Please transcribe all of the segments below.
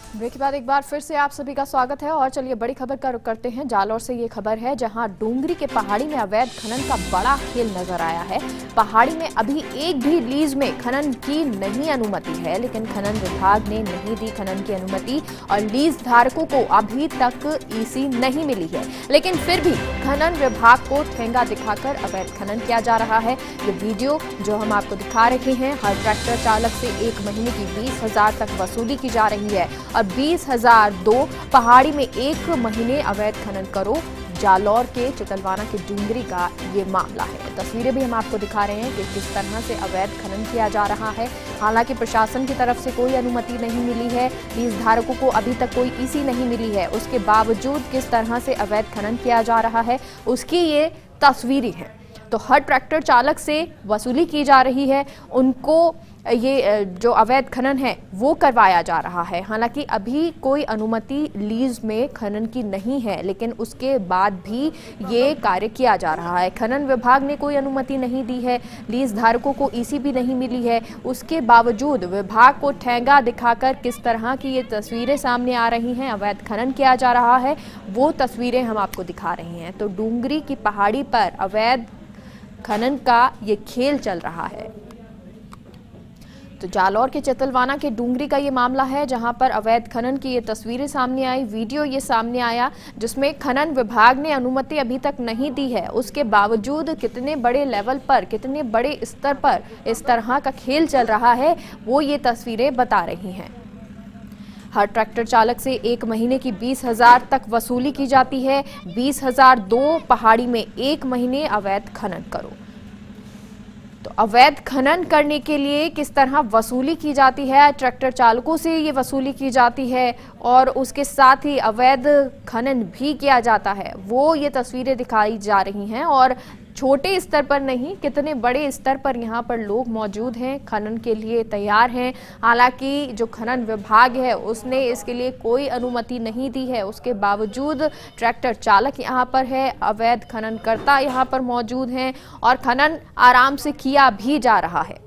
Break के बाद एक बार फिर से आप सभी का स्वागत है और चलिए बड़ी खबर का रुख करते हैं। जालौर से ये खबर है जहां डूंगरी के पहाड़ी में अवैध खनन का बड़ा खेल नजर आया है। पहाड़ी में अभी एक भी लीज में खनन की नहीं अनुमति है, लेकिन खनन विभाग ने नहीं दी खनन की अनुमति और लीज धारकों को अभी तक ईसी नहीं मिली है। लेकिन फिर भी खनन विभाग को ठेंगा दिखाकर अवैध खनन किया जा रहा है। ये वीडियो जो हम आपको दिखा रहे हैं, हर ट्रैक्टर चालक से 1 महीने की 20,000 तक वसूली की जा रही है और 20,002 पहाड़ी में 1 महीने अवैध खनन करो। जालौर के चितलवाना के डूंगरी का ये मामला है। तस्वीरें भी हम आपको दिखा रहे हैं कि किस तरह से अवैध खनन किया जा रहा है। हालांकि प्रशासन की तरफ से कोई अनुमति नहीं मिली है, लीज धारकों को अभी तक कोई ईसी नहीं मिली है। उसके बावजूद किस तरह से अवैध खनन किया जा रहा है उसकी ये तस्वीरें हैं। तो हर ट्रैक्टर चालक से वसूली की जा रही है, उनको ये जो अवैध खनन है वो करवाया जा रहा है। हालांकि अभी कोई अनुमति लीज में खनन की नहीं है, लेकिन उसके बाद भी ये कार्य किया जा रहा है। खनन विभाग ने कोई अनुमति नहीं दी है, लीज धारकों को ईसी भी नहीं मिली है। उसके बावजूद विभाग को ठेंगा दिखाकर किस तरह की ये तस्वीरें सामने आ रही हैं, अवैध खनन किया जा रहा है, वो तस्वीरें हम आपको दिखा रहे हैं। तो डूंगरी की पहाड़ी पर अवैध खनन का ये खेल चल रहा है। तो जालौर के चितलवाना के डूंगरी का ये मामला है जहां पर अवैध खनन की ये तस्वीरें सामने आई, वीडियो ये सामने आया जिसमें खनन विभाग ने अनुमति अभी तक नहीं दी है। उसके बावजूद कितने बड़े लेवल पर, कितने बड़े स्तर पर इस तरह का खेल चल रहा है वो ये तस्वीरें बता रही हैं। हर ट्रैक्टर चालक से 1 महीने की 20,000 तक वसूली की जाती है। 20,002 पहाड़ी में 1 महीने अवैध खनन करो। तो अवैध खनन करने के लिए किस तरह वसूली की जाती है, ट्रैक्टर चालकों से ये वसूली की जाती है और उसके साथ ही अवैध खनन भी किया जाता है, वो ये तस्वीरें दिखाई जा रही हैं। और छोटे स्तर पर नहीं, कितने बड़े स्तर पर यहाँ पर लोग मौजूद हैं, खनन के लिए तैयार हैं। हालांकि जो खनन विभाग है उसने इसके लिए कोई अनुमति नहीं दी है, उसके बावजूद ट्रैक्टर चालक यहाँ पर है, अवैध खननकर्ता यहाँ पर मौजूद हैं और खनन आराम से किया भी जा रहा है।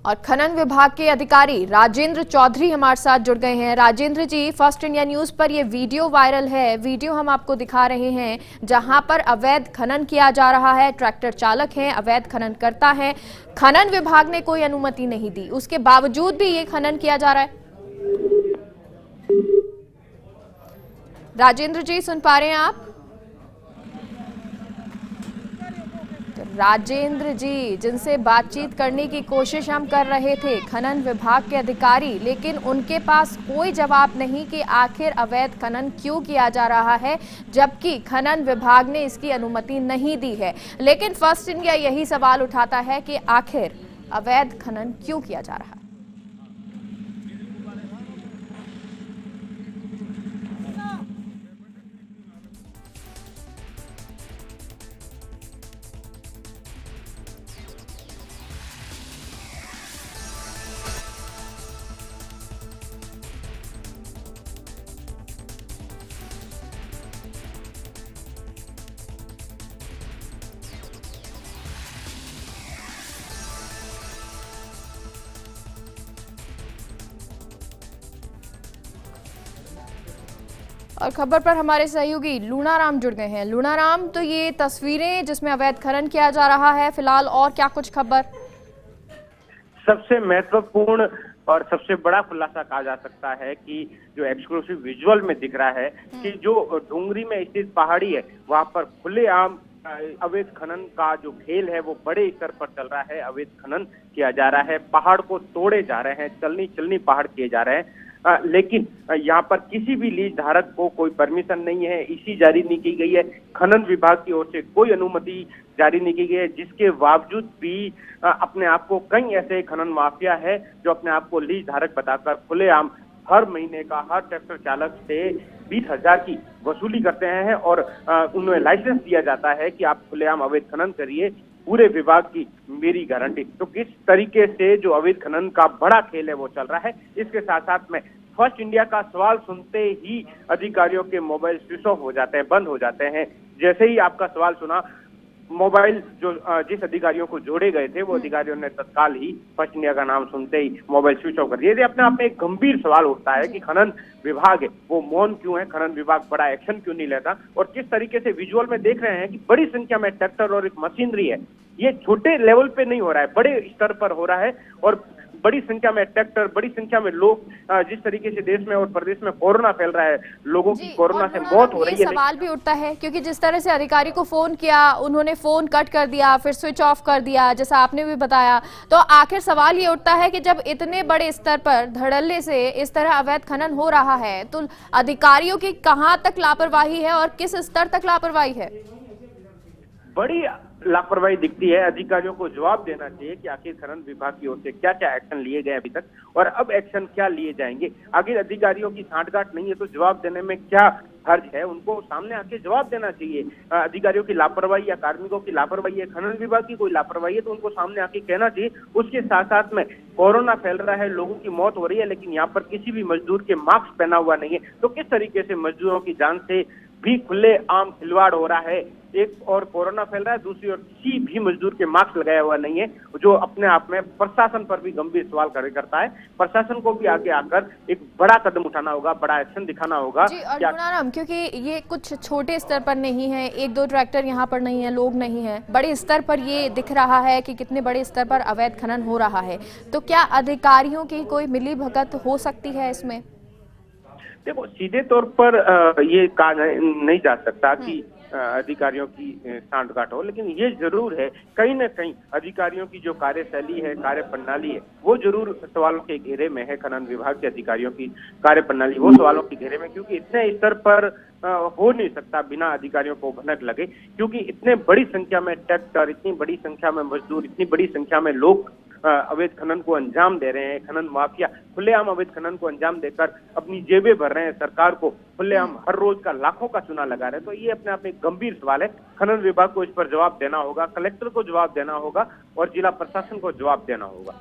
और खनन विभाग के अधिकारी राजेंद्र चौधरी हमारे साथ जुड़ गए हैं। राजेंद्र जी, फर्स्ट इंडिया न्यूज पर ये वीडियो वायरल है, वीडियो हम आपको दिखा रहे हैं जहां पर अवैध खनन किया जा रहा है। ट्रैक्टर चालक हैं, अवैध खनन करता है, खनन विभाग ने कोई अनुमति नहीं दी, उसके बावजूद भी ये खनन किया जा रहा है। राजेंद्र जी, सुन पा रहे हैं आप? राजेंद्र जी, जिनसे बातचीत करने की कोशिश हम कर रहे थे, खनन विभाग के अधिकारी, लेकिन उनके पास कोई जवाब नहीं कि आखिर अवैध खनन क्यों किया जा रहा है, जबकि खनन विभाग ने इसकी अनुमति नहीं दी है। लेकिन फर्स्ट इंडिया यही सवाल उठाता है कि आखिर अवैध खनन क्यों किया जा रहा है। और खबर पर हमारे सहयोगी लूणाराम जुड़ गए हैं। लूणाराम, तो ये तस्वीरें जिसमें अवैध खनन किया जा रहा है फिलहाल, और क्या कुछ खबर? सबसे महत्वपूर्ण और सबसे बड़ा खुलासा कहा जा सकता है कि जो एक्सक्लूसिव विजुअल में दिख रहा है कि जो डूंगरी में स्थित पहाड़ी है वहां पर खुलेआम अवैध खनन का जो खेल है वो बड़े स्तर पर चल रहा है। अवैध खनन किया जा रहा है, पहाड़ को तोड़े जा रहे हैं, चलनी पहाड़ किए जा रहे हैं। लेकिन यहाँ पर किसी भी लीज धारक को कोई परमिशन नहीं है, ईसी जारी नहीं की गई है, खनन विभाग की ओर से कोई अनुमति जारी नहीं की गई है, जिसके बावजूद भी अपने आप को कई ऐसे खनन माफिया है जो अपने आप को लीज धारक बताकर खुलेआम हर महीने का हर ट्रैक्टर चालक से 20,000 की वसूली करते हैं और उन्हें लाइसेंस दिया जाता है कि आप खुलेआम अवैध खनन करिए, पूरे विभाग की मेरी गारंटी। तो किस तरीके से जो अवैध खनन का बड़ा खेल है वो चल रहा है, इसके साथ साथ में फर्स्ट इंडिया का सवाल सुनते ही अधिकारियों के मोबाइल स्विच ऑफ हो जाते हैं, बंद हो जाते हैं। जैसे ही आपका सवाल सुना, मोबाइल जो जिस अधिकारियों को जोड़े गए थे वो अधिकारियों ने तत्काल ही फर्स्ट इंडिया का नाम सुनते ही मोबाइल स्विच ऑफ कर दिए थे। अपने आप में एक गंभीर सवाल उठता है कि खनन विभाग है वो मौन क्यों है, खनन विभाग बड़ा एक्शन क्यों नहीं लेता, और किस तरीके से विजुअल में देख रहे हैं कि बड़ी संख्या में ट्रैक्टर और एक मशीनरी है, ये छोटे लेवल पे नहीं हो रहा है, बड़े स्तर पर हो रहा है। और बड़ी संख्या में ट्रैक्टर, बड़ी संख्या में लोग, जिस तरीके से देश में और प्रदेश में कोरोना फैल रहा है, लोगों की कोरोना से मौत हो रही है। सवाल भी उठता है क्योंकि जिस तरह से अधिकारी को फोन किया, उन्होंने फोन कट कर दिया, फिर स्विच ऑफ कर दिया, जैसा आपने भी बताया, तो आखिर सवाल ये उठता है कि जब इतने बड़े स्तर पर धड़ल्ले से इस तरह अवैध खनन हो रहा है तो अधिकारियों की कहां तक लापरवाही है और किस स्तर तक लापरवाही है? बड़ी लापरवाही दिखती है। अधिकारियों को जवाब देना चाहिए कि आखिर खनन विभाग की ओर से क्या क्या एक्शन लिए गए अभी तक और अब एक्शन क्या लिए जाएंगे। आखिर अधिकारियों की सांठगांठ नहीं है तो जवाब देने में क्या हर्ज है, उनको सामने आके जवाब देना चाहिए। अधिकारियों की लापरवाही या कार्मिकों की लापरवाही है, खनन विभाग की कोई लापरवाही है तो उनको सामने आके कहना चाहिए। उसके साथ साथ में कोरोना फैल रहा है, लोगों की मौत हो रही है, लेकिन यहाँ पर किसी भी मजदूर के मास्क पहना हुआ नहीं है, तो किस तरीके से मजदूरों की जान से भी खुले आम खिलवाड़ हो रहा है। एक और कोरोना फैल रहा है, दूसरी ओर किसी भी मजदूर के मास्क लगाया हुआ नहीं है, जो अपने आप में प्रशासन पर भी गंभीर सवाल खड़े करता है। प्रशासन को भी आगे आकर एक बड़ा कदम उठाना होगा, बड़ा एक्शन दिखाना होगा। जी, और गुणाराम, क्योंकि ये कुछ छोटे स्तर पर नहीं है, एक दो ट्रैक्टर यहाँ पर नहीं है, लोग नहीं है, बड़े स्तर पर ये दिख रहा है कि कितने बड़े स्तर पर अवैध खनन हो रहा है, तो क्या अधिकारियों की कोई मिलीभगत हो सकती है इसमें? देखो, सीधे तौर पर ये कहा नहीं जा सकता कि अधिकारियों की सांठगांठ हो, लेकिन ये जरूर है कहीं ना कहीं अधिकारियों की जो कार्यशैली है, कार्य प्रणाली है, वो जरूर सवालों के घेरे में है। खनन विभाग के अधिकारियों की कार्य प्रणाली वो सवालों के घेरे में, क्योंकि इतने स्तर पर हो नहीं सकता बिना अधिकारियों को भनक लगे, क्योंकि इतने बड़ी संख्या में ट्रैक्टर, इतनी बड़ी संख्या में मजदूर, इतनी बड़ी संख्या में लोग अवैध खनन को अंजाम दे रहे हैं। खनन माफिया खुलेआम अवैध खनन को अंजाम देकर अपनी जेबें भर रहे हैं, सरकार को खुलेआम हर रोज का लाखों का चूना लगा रहे हैं। तो ये अपने आप में एक गंभीर सवाल है। खनन विभाग को इस पर जवाब देना होगा, कलेक्टर को जवाब देना होगा और जिला प्रशासन को जवाब देना होगा।